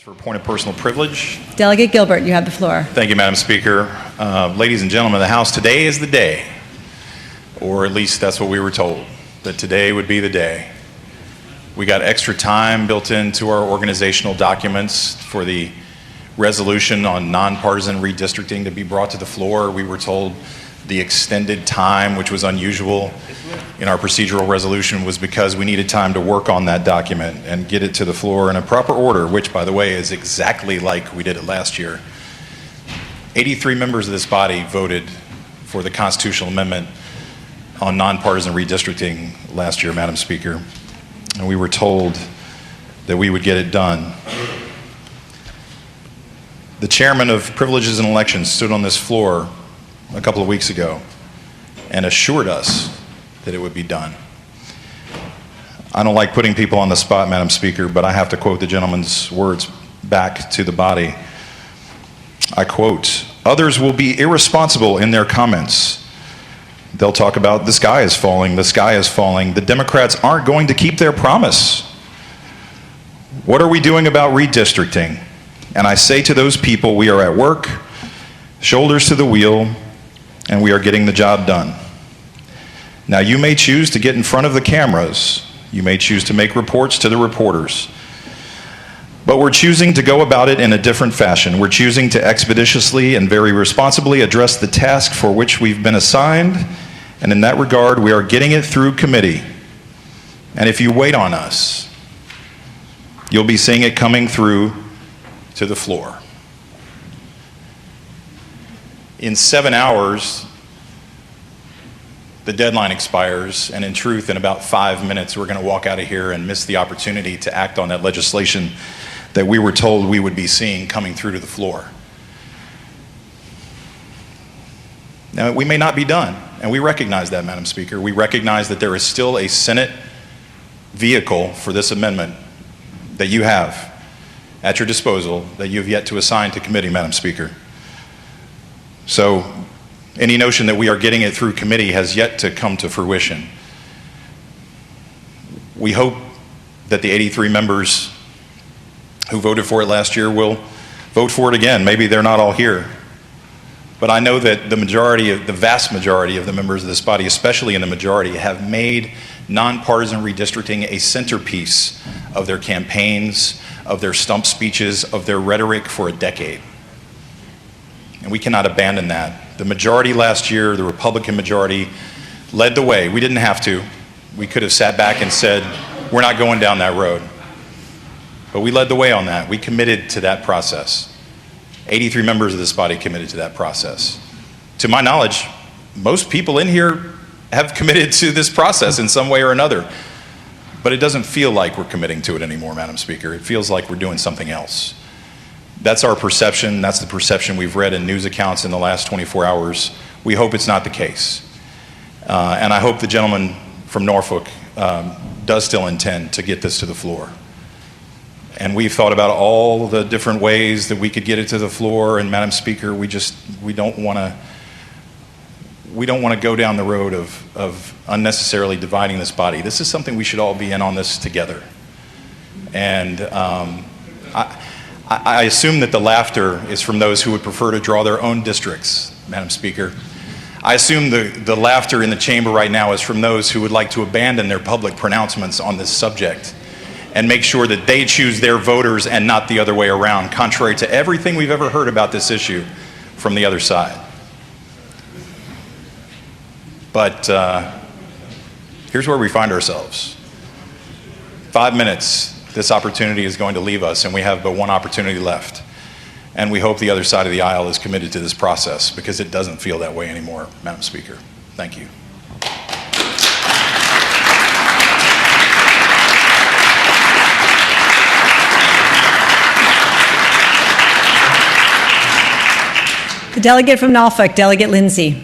For a point of personal privilege. Delegate Gilbert, you have the floor. Thank you, Madam Speaker. Ladies and gentlemen of the House, today is the day, or at least that's what we were told, that today would be the day. We got extra time built into our organizational documents for the resolution on nonpartisan redistricting to be brought to the floor. We were told the extended time, which was unusual in our procedural resolution, was because we needed time to work on that document and get it to the floor in a proper order, which, by the way, is exactly like we did it last year. 83 members of this body voted for the constitutional amendment on nonpartisan redistricting last year, Madam Speaker, and we were told that we would get it done. The chairman of Privileges and Elections stood on this floor a couple of weeks ago and assured us that it would be done. I don't like putting people on the spot, Madam Speaker, but I have to quote the gentleman's words back to the body. I quote, "Others will be irresponsible in their comments. They'll talk about the sky is falling, the sky is falling. The Democrats aren't going to keep their promise. What are we doing about redistricting?" And I say to those people, we are at work, shoulders to the wheel, and we are getting the job done. Now, you may choose to get in front of the cameras. You may choose to make reports to the reporters. But we're choosing to go about it in a different fashion. We're choosing to expeditiously and very responsibly address the task for which we've been assigned, and in that regard, we are getting it through committee. And if you wait on us, you'll be seeing it coming through to the floor. In 7 hours, the deadline expires, and in truth, in about 5 minutes, we're going to walk out of here and miss the opportunity to act on that legislation that we were told we would be seeing coming through to the floor. Now, we may not be done, and we recognize that, Madam Speaker. We recognize that there is still a Senate vehicle for this amendment that you have at your disposal that you have yet to assign to committee, Madam Speaker. So any notion that we are getting it through committee has yet to come to fruition. We hope that the 83 members who voted for it last year will vote for it again. Maybe they're not all here. But I know that the vast majority of the members of this body, especially in the majority, have made nonpartisan redistricting a centerpiece of their campaigns, of their stump speeches, of their rhetoric for a decade. And we cannot abandon that. The majority last year, the Republican majority, led the way. We didn't have to. We could have sat back and said, we're not going down that road. But we led the way on that. We committed to that process. 83 members of this body committed to that process. To my knowledge, most people in here have committed to this process in some way or another. But it doesn't feel like we're committing to it anymore, Madam Speaker. It feels like we're doing something else. That's our perception. That's the perception we've read in news accounts in the last 24 hours. We hope it's not the case. And I hope the gentleman from Norfolk does still intend to get this to the floor. And we've thought about all the different ways that we could get it to the floor. And Madam Speaker, we don't want to go down the road of unnecessarily dividing this body. This is something we should all be in on this together. And I assume that the laughter is from those who would prefer to draw their own districts, Madam Speaker. I assume the laughter in the chamber right now is from those who would like to abandon their public pronouncements on this subject and make sure that they choose their voters and not the other way around, contrary to everything we've ever heard about this issue from the other side. But here's where we find ourselves. 5 minutes, this opportunity is going to leave us, and we have but one opportunity left. And we hope the other side of the aisle is committed to this process, because it doesn't feel that way anymore, Madam Speaker. Thank you. The delegate from Norfolk, Delegate Lindsay.